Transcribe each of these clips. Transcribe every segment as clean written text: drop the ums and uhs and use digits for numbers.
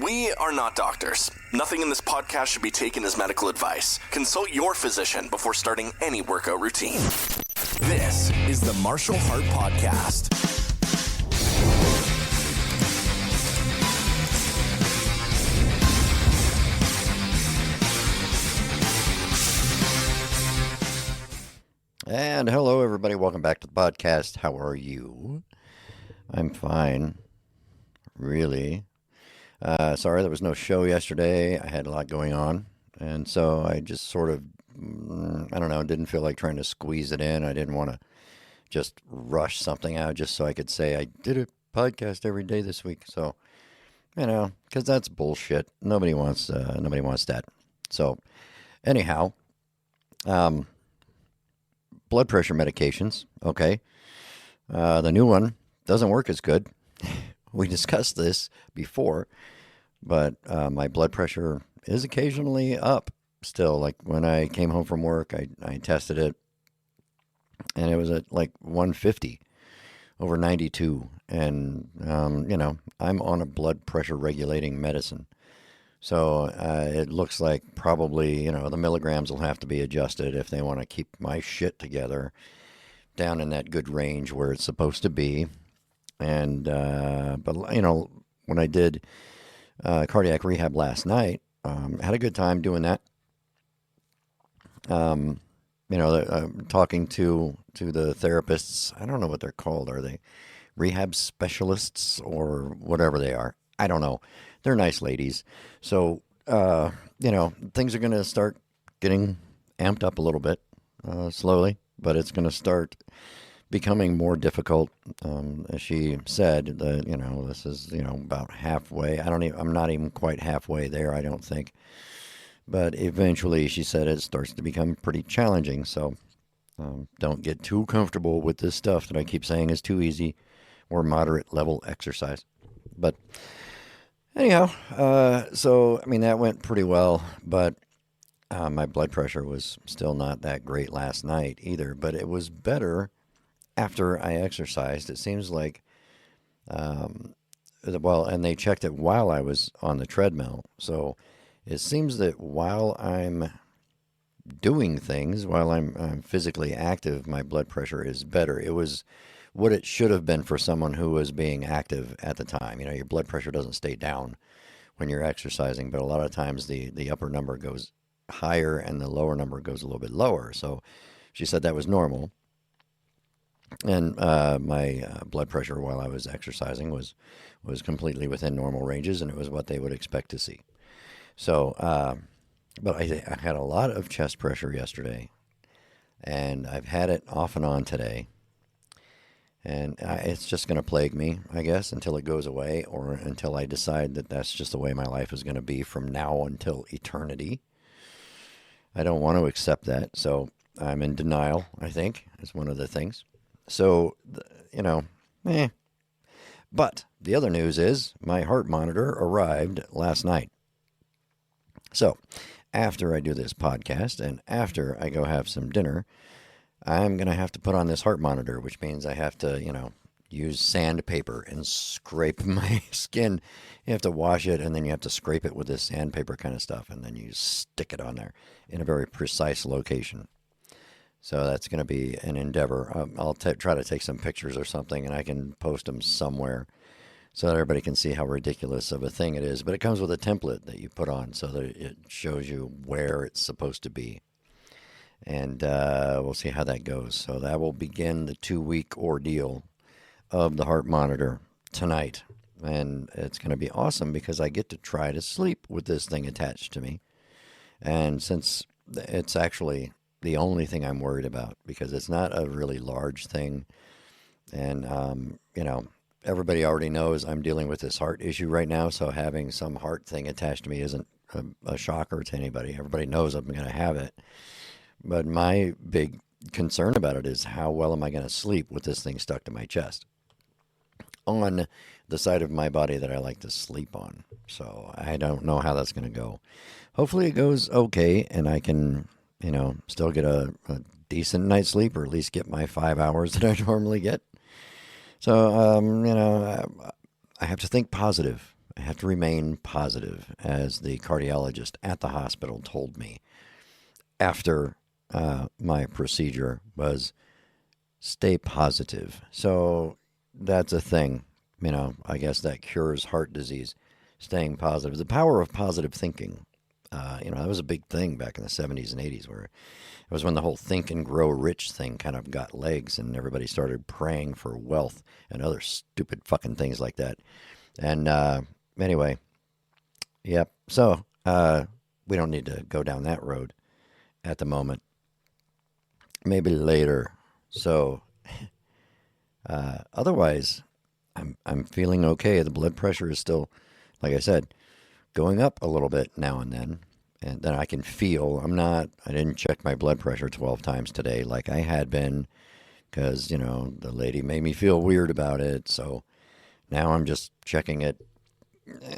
We are not doctors. Nothing in this podcast should be taken as medical advice. Consult your physician before starting any workout routine. This is the Martial Heart Podcast. And hello, everybody. Welcome back to the podcast. How are you? I'm fine. Really. Sorry there was no show yesterday. I had a lot going on. And so I just sort of, didn't feel like trying to squeeze it in. I didn't want to just rush something out just so I could say I did a podcast every day this week. So, because that's bullshit. Nobody wants that. So, anyhow, blood pressure medications, okay. The new one doesn't work as good. We discussed this before, but my blood pressure is occasionally up still. Like when I came home from work, I tested it, and it was at like 150 over 92. And, I'm on a blood pressure regulating medicine. So it looks like probably, the milligrams will have to be adjusted if they want to keep my shit together down in that good range where it's supposed to be. And, but when I did cardiac rehab last night, had a good time doing that. Talking to the therapists. I don't know what they're called. Are they rehab specialists or whatever they are? I don't know. They're nice ladies. So, things are going to start getting amped up a little bit, slowly, but it's going to start becoming more difficult. As she said, this is, about halfway. I'm not even quite halfway there, I don't think. But eventually, she said, it starts to become pretty challenging. So don't get too comfortable with this stuff that I keep saying is too easy or moderate level exercise. But anyhow, that went pretty well. But my blood pressure was still not that great last night either. But it was better after I exercised. It seems like, and they checked it while I was on the treadmill. So it seems that while I'm doing things, while I'm physically active, my blood pressure is better. It was what it should have been for someone who was being active at the time. Your blood pressure doesn't stay down when you're exercising, but a lot of times the upper number goes higher and the lower number goes a little bit lower. So she said that was normal. And my blood pressure while I was exercising was completely within normal ranges, and it was what they would expect to see. So, but I had a lot of chest pressure yesterday, and I've had it off and on today. And it's just going to plague me, I guess, until it goes away, or until I decide that that's just the way my life is going to be from now until eternity. I don't want to accept that, so I'm in denial, I think, is one of the things. So, But the other news is my heart monitor arrived last night. So, after I do this podcast and after I go have some dinner, I'm going to have to put on this heart monitor, which means I have to, use sandpaper and scrape my skin. You have to wash it, and then you have to scrape it with this sandpaper kind of stuff, and then you stick it on there in a very precise location. So that's going to be an endeavor. I'll try to take some pictures or something, and I can post them somewhere so that everybody can see how ridiculous of a thing it is. But it comes with a template that you put on so that it shows you where it's supposed to be. And we'll see how that goes. So that will begin the 2-week ordeal of the heart monitor tonight. And it's going to be awesome because I get to try to sleep with this thing attached to me. And since it's actually the only thing I'm worried about, because it's not a really large thing. And, everybody already knows I'm dealing with this heart issue right now. So having some heart thing attached to me isn't a shocker to anybody. Everybody knows I'm going to have it. But my big concern about it is how well am I going to sleep with this thing stuck to my chest on the side of my body that I like to sleep on. So I don't know how that's going to go. Hopefully it goes okay and I can, still get a decent night's sleep, or at least get my 5 hours that I normally get. So, I have to think positive. I have to remain positive, as the cardiologist at the hospital told me after my procedure was stay positive. So that's a thing. I guess that cures heart disease, staying positive. The power of positive thinking. That was a big thing back in the 70s and 80s, where it was when the whole think and grow rich thing kind of got legs and everybody started praying for wealth and other stupid fucking things like that. And anyway, yep. So we don't need to go down that road at the moment. Maybe later. So otherwise, I'm feeling okay. The blood pressure is still, like I said, going up a little bit now and then. And then I can feel, I didn't check my blood pressure 12 times today like I had been, because, the lady made me feel weird about it. So now I'm just checking it,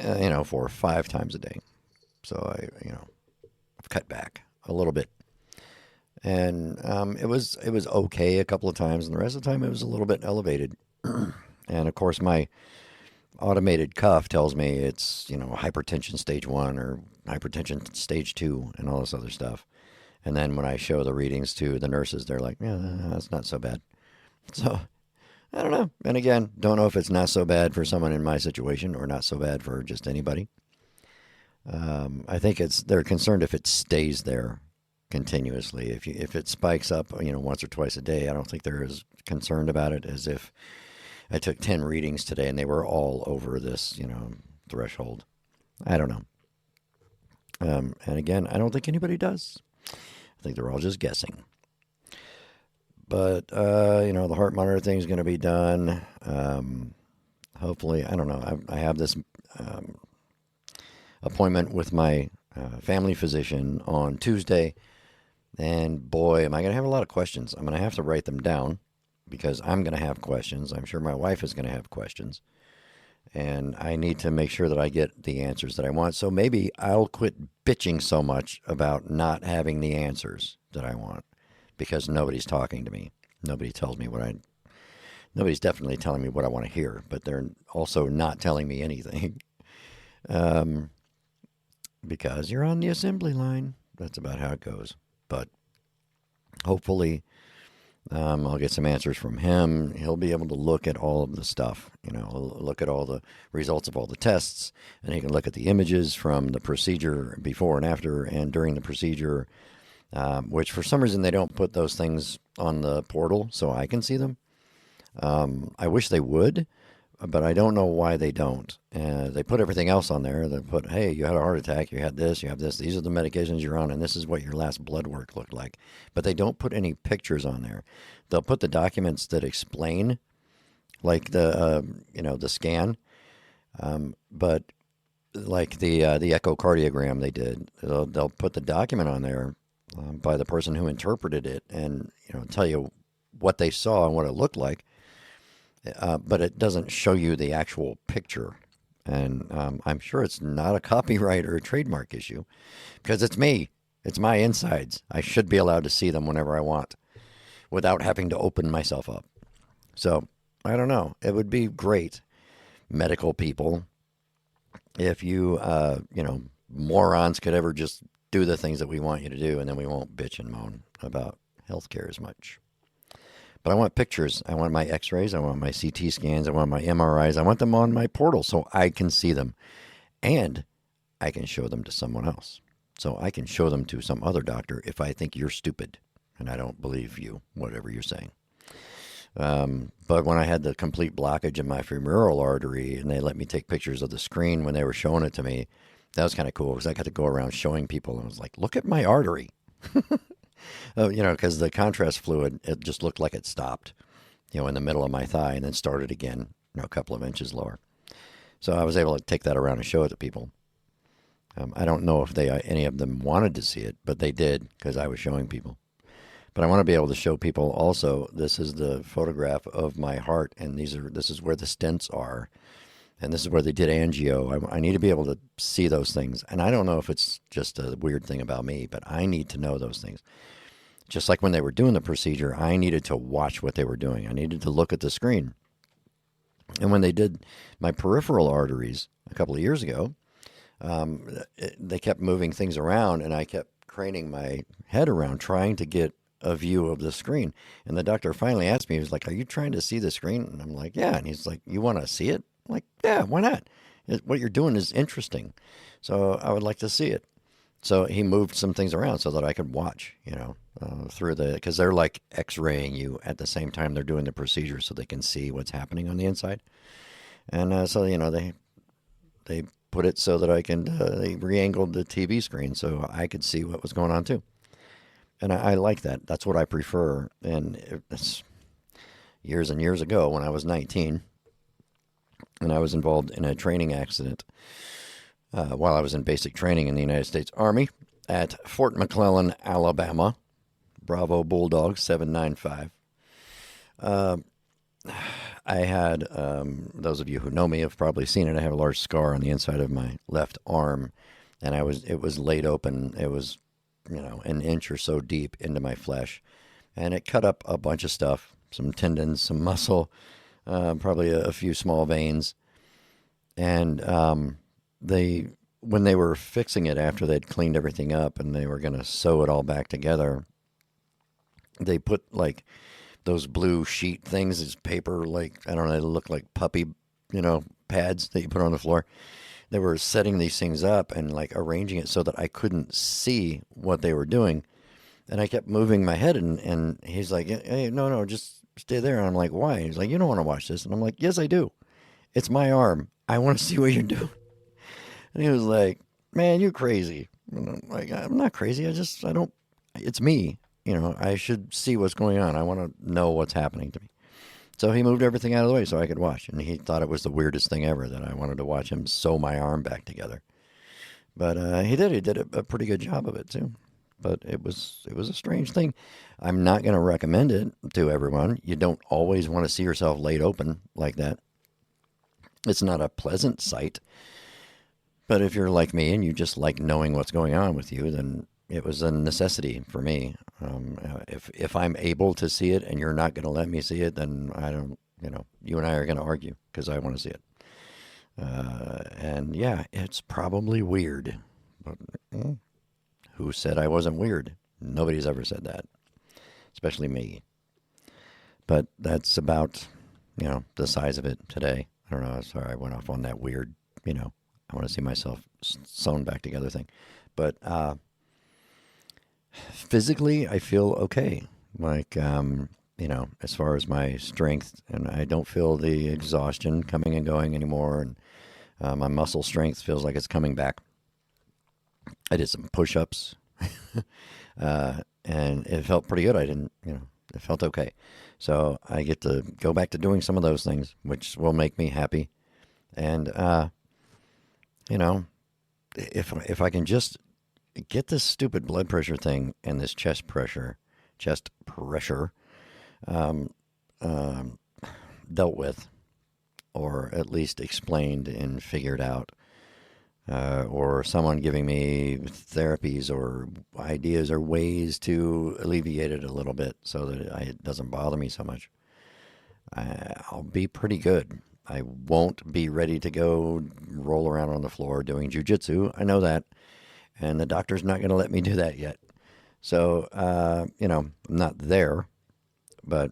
4 or 5 times a day. So I've cut back a little bit. And it was okay a couple of times, and the rest of the time it was a little bit elevated. And of course, my automated cuff tells me it's, hypertension stage 1 or hypertension stage 2 and all this other stuff. And then when I show the readings to the nurses, they're like, yeah, that's not so bad. So I don't know. And again, don't know if it's not so bad for someone in my situation or not so bad for just anybody. I think they're concerned if it stays there continuously. If it spikes up, once or twice a day, I don't think they're as concerned about it as if I took 10 readings today and they were all over this, threshold. I don't know. And again, I don't think anybody does. I think they're all just guessing. But, the heart monitor thing is going to be done. Hopefully, I don't know. I have this appointment with my family physician on Tuesday. And boy, am I going to have a lot of questions. I'm going to have to write them down because I'm going to have questions. I'm sure my wife is going to have questions. And I need to make sure that I get the answers that I want. So maybe I'll quit bitching so much about not having the answers that I want because nobody's talking to me. Nobody tells me nobody's definitely telling me what I want to hear, but they're also not telling me anything. Because you're on the assembly line. That's about how it goes. But hopefully I'll get some answers from him. He'll be able to look at all of the stuff, look at all the results of all the tests, and he can look at the images from the procedure before and after and during the procedure, which for some reason they don't put those things on the portal so I can see them. I wish they would, but I don't know why they don't. They put everything else on there. They put, hey, you had a heart attack, you had this, you have this, these are the medications you're on, and this is what your last blood work looked like. But they don't put any pictures on there. They'll put the documents that explain, like the scan, but like the echocardiogram they did, they'll put the document on there by the person who interpreted it and tell you what they saw and what it looked like. But it doesn't show you the actual picture. And I'm sure it's not a copyright or a trademark issue because it's me. It's my insides. I should be allowed to see them whenever I want without having to open myself up. So I don't know. It would be great, medical people, if you, morons could ever just do the things that we want you to do, and then we won't bitch and moan about healthcare as much. But I want pictures. I want my x-rays. I want my CT scans. I want my MRIs. I want them on my portal so I can see them. And I can show them to someone else. So I can show them to some other doctor if I think you're stupid and I don't believe you, whatever you're saying. But when I had the complete blockage in my femoral artery and they let me take pictures of the screen when they were showing it to me, that was kind of cool because I got to go around showing people and I was like, look at my artery. Because the contrast fluid, it just looked like it stopped, in the middle of my thigh and then started again, a couple of inches lower. So I was able to take that around and show it to people. I don't know if any of them wanted to see it, but they did because I was showing people. But I want to be able to show people also, this is the photograph of my heart, and this is where the stents are, and this is where they did angio. I need to be able to see those things. And I don't know if it's just a weird thing about me, but I need to know those things. Just like when they were doing the procedure, I needed to watch what they were doing. I needed to look at the screen. And when they did my peripheral arteries, a couple of years ago, they kept moving things around, and I kept craning my head around trying to get a view of the screen. And the doctor finally asked me, he was like, "Are you trying to see the screen?" And I'm like, "Yeah." And he's like, "You want to see it?" I'm like, "Yeah, why not? What you're doing is interesting. So I would like to see it." So he moved some things around so that I could watch, through because they're like x-raying you at the same time they're doing the procedure so they can see what's happening on the inside. And so, they put it so that they re-angled the TV screen so I could see what was going on too. And I like that. That's what I prefer. And it's years and years ago when I was 19 and I was involved in a training accident while I was in basic training in the United States Army at Fort McClellan, Alabama. Bravo Bulldog 795. I had, those of you who know me have probably seen it. I have a large scar on the inside of my left arm, and it was laid open. It was, an inch or so deep into my flesh, and it cut up a bunch of stuff, some tendons, some muscle, probably a few small veins. And when they were fixing it after they'd cleaned everything up and they were going to sew it all back together, they put like those blue sheet things as paper, like, I don't know, they look like puppy, pads that you put on the floor. They were setting these things up and like arranging it so that I couldn't see what they were doing. And I kept moving my head and he's like, "Hey, no, just stay there." And I'm like, "Why?" He's like, "You don't want to watch this." And I'm like, "Yes, I do. It's my arm. I want to see what you're doing." And he was like, "Man, you're crazy." And I'm like, "I'm not crazy. It's me. I should see what's going on. I want to know what's happening to me." So he moved everything out of the way so I could watch. And he thought it was the weirdest thing ever that I wanted to watch him sew my arm back together. But he did. He did a pretty good job of it, too. But it was a strange thing. I'm not going to recommend it to everyone. You don't always want to see yourself laid open like that. It's not a pleasant sight. But if you're like me and you just like knowing what's going on with you, then it was a necessity for me. If I'm able to see it and you're not going to let me see it, then I don't, you and I are going to argue because I want to see it. And yeah, it's probably weird. But who said I wasn't weird? Nobody's ever said that, especially me. But that's about, the size of it today. I don't know. Sorry, I went off on that weird, I want to see myself sewn back together thing. But physically, I feel okay. Like, as far as my strength, and I don't feel the exhaustion coming and going anymore. And my muscle strength feels like it's coming back. I did some push-ups, and it felt pretty good. It felt okay. So I get to go back to doing some of those things, which will make me happy. And, if I can just get this stupid blood pressure thing and this chest pressure dealt with, or at least explained and figured out, or someone giving me therapies or ideas or ways to alleviate it a little bit so that it doesn't bother me so much, I'll be pretty good. I won't be ready to go roll around on the floor doing jujitsu. I know that. And the doctor's not going to let me do that yet. So, I'm not there. But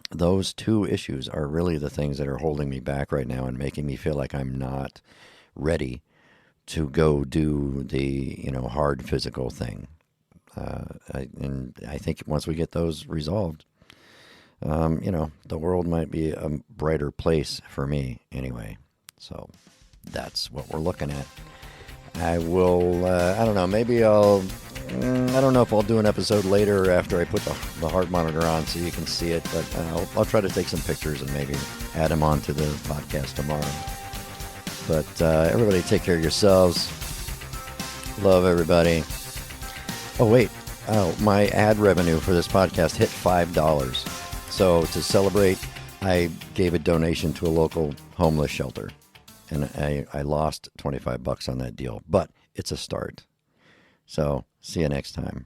those two issues are really the things that are holding me back right now and making me feel like I'm not ready to go do the, hard physical thing. And I think once we get those resolved, the world might be a brighter place for me anyway. So that's what we're looking at. I will, I don't know, maybe I don't know if I'll do an episode later after I put the heart monitor on so you can see it, but I'll try to take some pictures and maybe add them onto the podcast tomorrow. But everybody take care of yourselves. Love everybody. Oh, wait. Oh, my ad revenue for this podcast hit $5. So to celebrate, I gave a donation to a local homeless shelter. And I lost $25 on that deal, but it's a start. So see you next time.